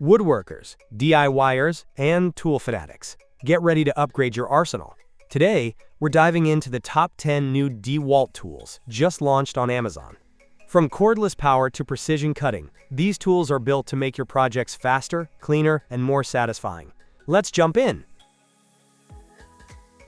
Woodworkers, DIYers, and tool fanatics, get ready to upgrade your arsenal. Today, we're diving into the top 10 new DEWALT tools just launched on Amazon. From cordless power to precision cutting, these tools are built to make your projects faster, cleaner, and more satisfying. Let's jump in.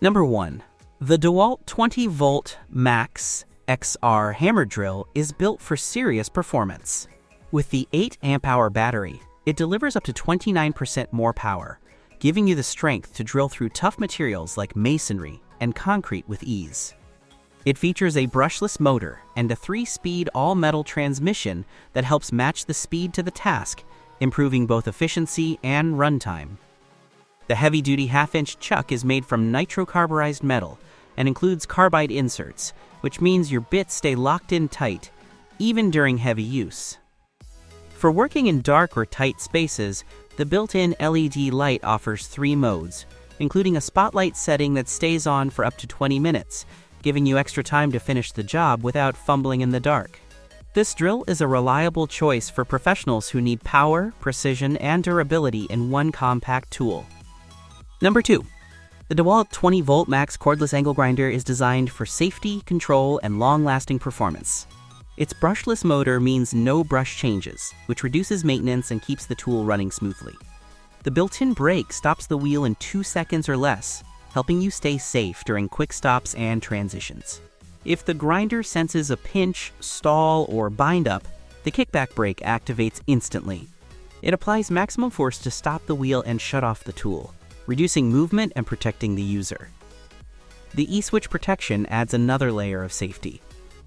Number 1. The DEWALT 20-volt Max XR hammer drill is built for serious performance. With the 8 amp-hour battery, it delivers up to 29% more power, giving you the strength to drill through tough materials like masonry and concrete with ease. It features a brushless motor and a 3-speed all-metal transmission that helps match the speed to the task, improving both efficiency and runtime. The heavy-duty half-inch chuck is made from nitrocarburized metal and includes carbide inserts, which means your bits stay locked in tight, even during heavy use. For working in dark or tight spaces, the built-in LED light offers 3 modes, including a spotlight setting that stays on for up to 20 minutes, giving you extra time to finish the job without fumbling in the dark. This drill is a reliable choice for professionals who need power, precision, and durability in one compact tool. Number 2. The DEWALT 20-volt Max cordless angle grinder is designed for safety, control, and long-lasting performance. Its brushless motor means no brush changes, which reduces maintenance and keeps the tool running smoothly. The built-in brake stops the wheel in 2 seconds or less, helping you stay safe during quick stops and transitions. If the grinder senses a pinch, stall, or bind-up, the kickback brake activates instantly. It applies maximum force to stop the wheel and shut off the tool, reducing movement and protecting the user. The e-switch protection adds another layer of safety.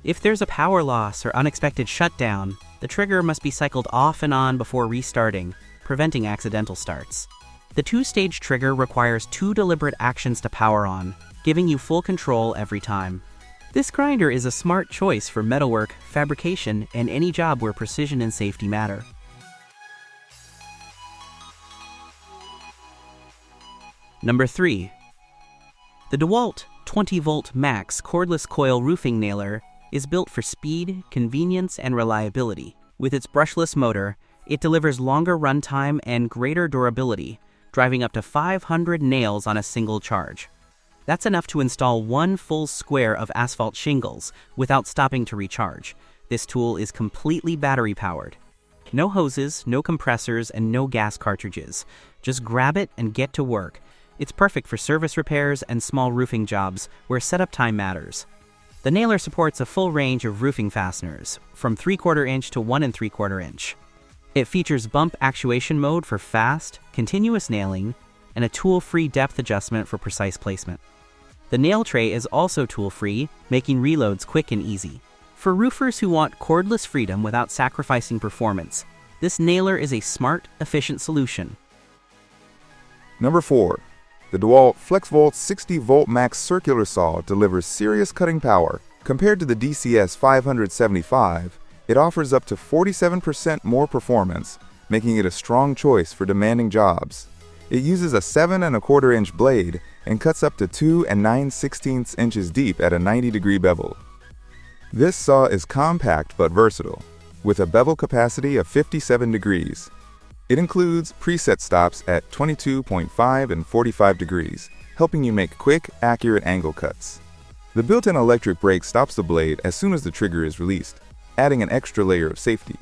If there's a power loss or unexpected shutdown, the trigger must be cycled off and on before restarting, preventing accidental starts. The 2-stage trigger requires 2 deliberate actions to power on, giving you full control every time. This grinder is a smart choice for metalwork, fabrication, and any job where precision and safety matter. Number 3. The DEWALT 20-volt Max cordless coil roofing nailer is built for speed, convenience, and reliability. With its brushless motor, it delivers longer runtime and greater durability, driving up to 500 nails on a single charge. That's enough to install 1 full square of asphalt shingles without stopping to recharge. This tool is completely battery-powered. No hoses, no compressors, and no gas cartridges. Just grab it and get to work. It's perfect for service repairs and small roofing jobs where setup time matters. The nailer supports a full range of roofing fasteners, from 3/4 inch to 1 3/4 inch. It features bump actuation mode for fast, continuous nailing, and a tool-free depth adjustment for precise placement. The nail tray is also tool-free, making reloads quick and easy. For roofers who want cordless freedom without sacrificing performance, this nailer is a smart, efficient solution. Number 4. The DEWALT Flexvolt 60-volt Max circular saw delivers serious cutting power. Compared to the DCS 575, it offers up to 47% more performance, making it a strong choice for demanding jobs. It uses a 7 1/4 inch blade and cuts up to 2 9/16 inches deep at a 90-degree bevel. This saw is compact but versatile, with a bevel capacity of 57 degrees. It includes preset stops at 22.5 and 45 degrees, helping you make quick, accurate angle cuts. The built-in electric brake stops the blade as soon as the trigger is released, adding an extra layer of safety.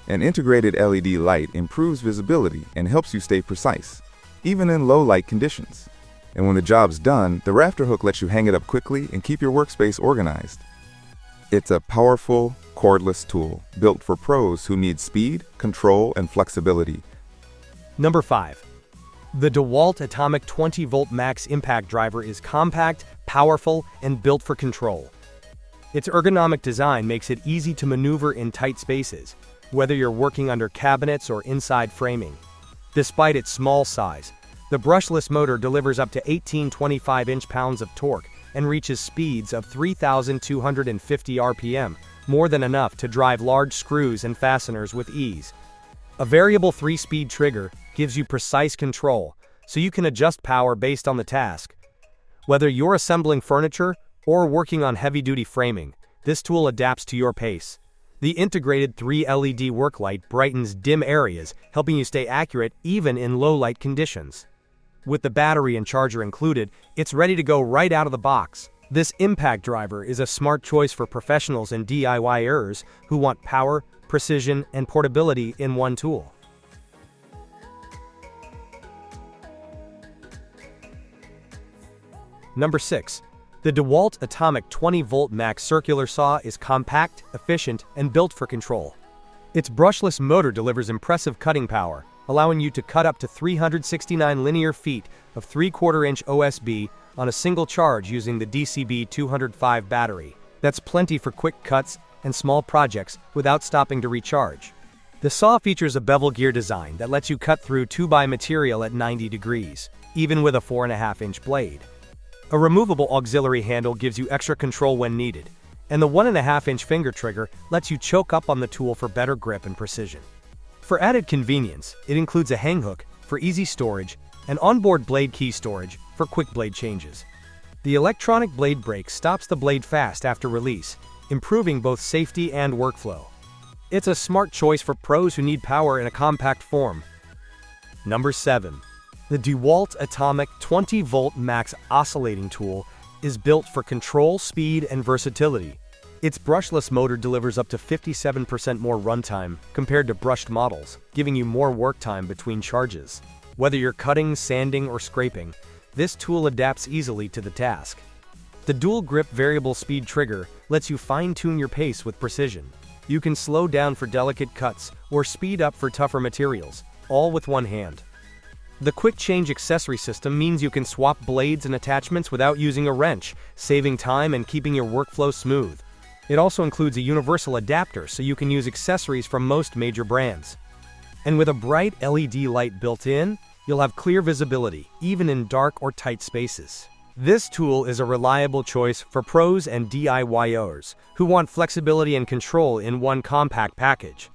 An integrated LED light improves visibility and helps you stay precise, even in low light conditions. And when the job's done, the rafter hook lets you hang it up quickly and keep your workspace organized. It's a powerful, cordless tool built for pros who need speed, control, and flexibility. Number 5. The DEWALT Atomic 20-volt Max impact driver is compact, powerful, and built for control. Its ergonomic design makes it easy to maneuver in tight spaces, whether you're working under cabinets or inside framing. Despite its small size, the brushless motor delivers up to 18 25-inch-pounds of torque and reaches speeds of 3,250 RPM, more than enough to drive large screws and fasteners with ease. A variable 3-speed trigger gives you precise control, so you can adjust power based on the task. Whether you're assembling furniture or working on heavy-duty framing, this tool adapts to your pace. The integrated 3 LED work light brightens dim areas, helping you stay accurate even in low light conditions. With the battery and charger included, it's ready to go right out of the box. This impact driver is a smart choice for professionals and DIYers who want power, precision, and portability in one tool. Number 6. The DEWALT Atomic 20-Volt Max Circular Saw is compact, efficient, and built for control. Its brushless motor delivers impressive cutting power, allowing you to cut up to 369 linear feet of 3/4-inch OSB on a single charge using the DCB 205 battery. That's plenty for quick cuts and small projects without stopping to recharge. The saw features a bevel gear design that lets you cut through 2x material at 90 degrees, even with a 4.5-inch blade. A removable auxiliary handle gives you extra control when needed, and the 1.5-inch finger trigger lets you choke up on the tool for better grip and precision. For added convenience, it includes a hang hook for easy storage and onboard blade key storage for quick blade changes. The electronic blade brake stops the blade fast after release, improving both safety and workflow. It's a smart choice for pros who need power in a compact form. Number 7. The DEWALT Atomic 20-Volt Max Oscillating Tool is built for control, speed, and versatility. Its brushless motor delivers up to 57% more runtime compared to brushed models, giving you more work time between charges. Whether you're cutting, sanding, or scraping, this tool adapts easily to the task. The dual-grip variable speed trigger lets you fine-tune your pace with precision. You can slow down for delicate cuts or speed up for tougher materials, all with one hand. The quick change accessory system means you can swap blades and attachments without using a wrench, saving time and keeping your workflow smooth. It also includes a universal adapter so you can use accessories from most major brands. And with a bright LED light built in, you'll have clear visibility, even in dark or tight spaces. This tool is a reliable choice for pros and DIYers who want flexibility and control in one compact package.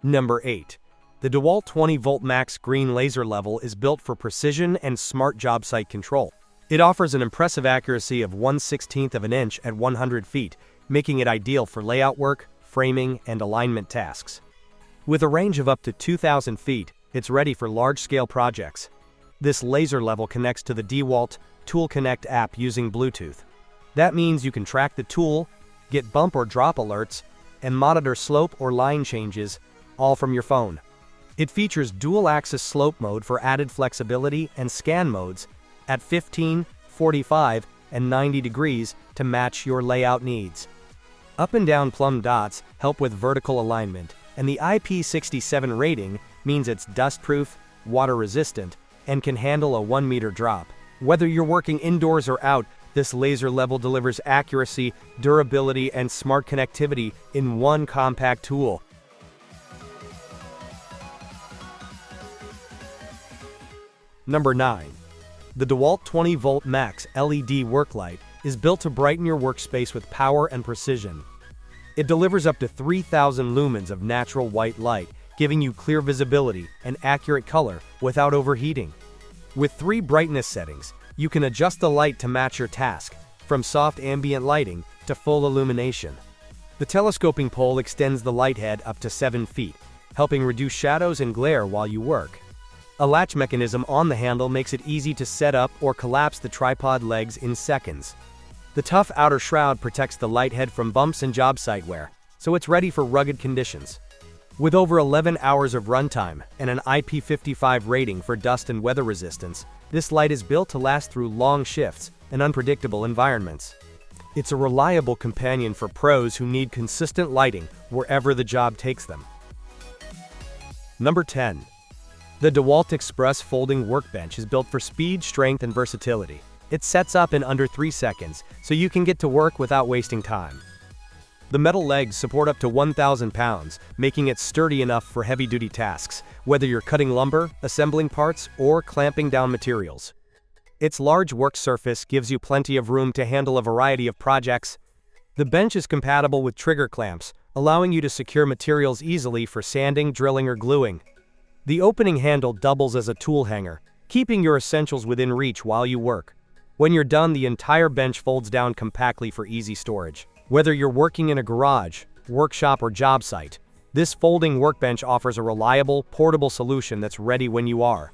Number 8. The DEWALT 20-Volt Max Green Laser Level is built for precision and smart job site control. It offers an impressive accuracy of 1/16 of an inch at 100 feet, making it ideal for layout work, framing, and alignment tasks. With a range of up to 2,000 feet, it's ready for large-scale projects. This laser level connects to the DEWALT Tool Connect app using Bluetooth. That means you can track the tool, get bump or drop alerts, and monitor slope or line changes, all from your phone. It features dual-axis slope mode for added flexibility and scan modes at 15, 45, and 90 degrees to match your layout needs. Up and down plumb dots help with vertical alignment, and the IP67 rating means it's dust-proof, water-resistant, and can handle a 1-meter drop. Whether you're working indoors or out, this laser level delivers accuracy, durability, and smart connectivity in one compact tool. Number 9. The DEWALT 20-Volt Max LED Work Light is built to brighten your workspace with power and precision. It delivers up to 3,000 lumens of natural white light, giving you clear visibility and accurate color without overheating. With 3 brightness settings, you can adjust the light to match your task, from soft ambient lighting to full illumination. The telescoping pole extends the light head up to 7 feet, helping reduce shadows and glare while you work. A latch mechanism on the handle makes it easy to set up or collapse the tripod legs in seconds. The tough outer shroud protects the light head from bumps and job site wear, so it's ready for rugged conditions. With over 11 hours of runtime and an IP55 rating for dust and weather resistance, this light is built to last through long shifts and unpredictable environments. It's a reliable companion for pros who need consistent lighting wherever the job takes them. Number 10. The DEWALT Express Folding Workbench is built for speed, strength, and versatility. It sets up in under 3 seconds, so you can get to work without wasting time. The metal legs support up to 1,000 pounds, making it sturdy enough for heavy-duty tasks, whether you're cutting lumber, assembling parts, or clamping down materials. Its large work surface gives you plenty of room to handle a variety of projects. The bench is compatible with trigger clamps, allowing you to secure materials easily for sanding, drilling, or gluing. The opening handle doubles as a tool hanger, keeping your essentials within reach while you work. When you're done, the entire bench folds down compactly for easy storage. Whether you're working in a garage, workshop, or job site. This folding workbench offers a reliable, portable solution that's ready when you are.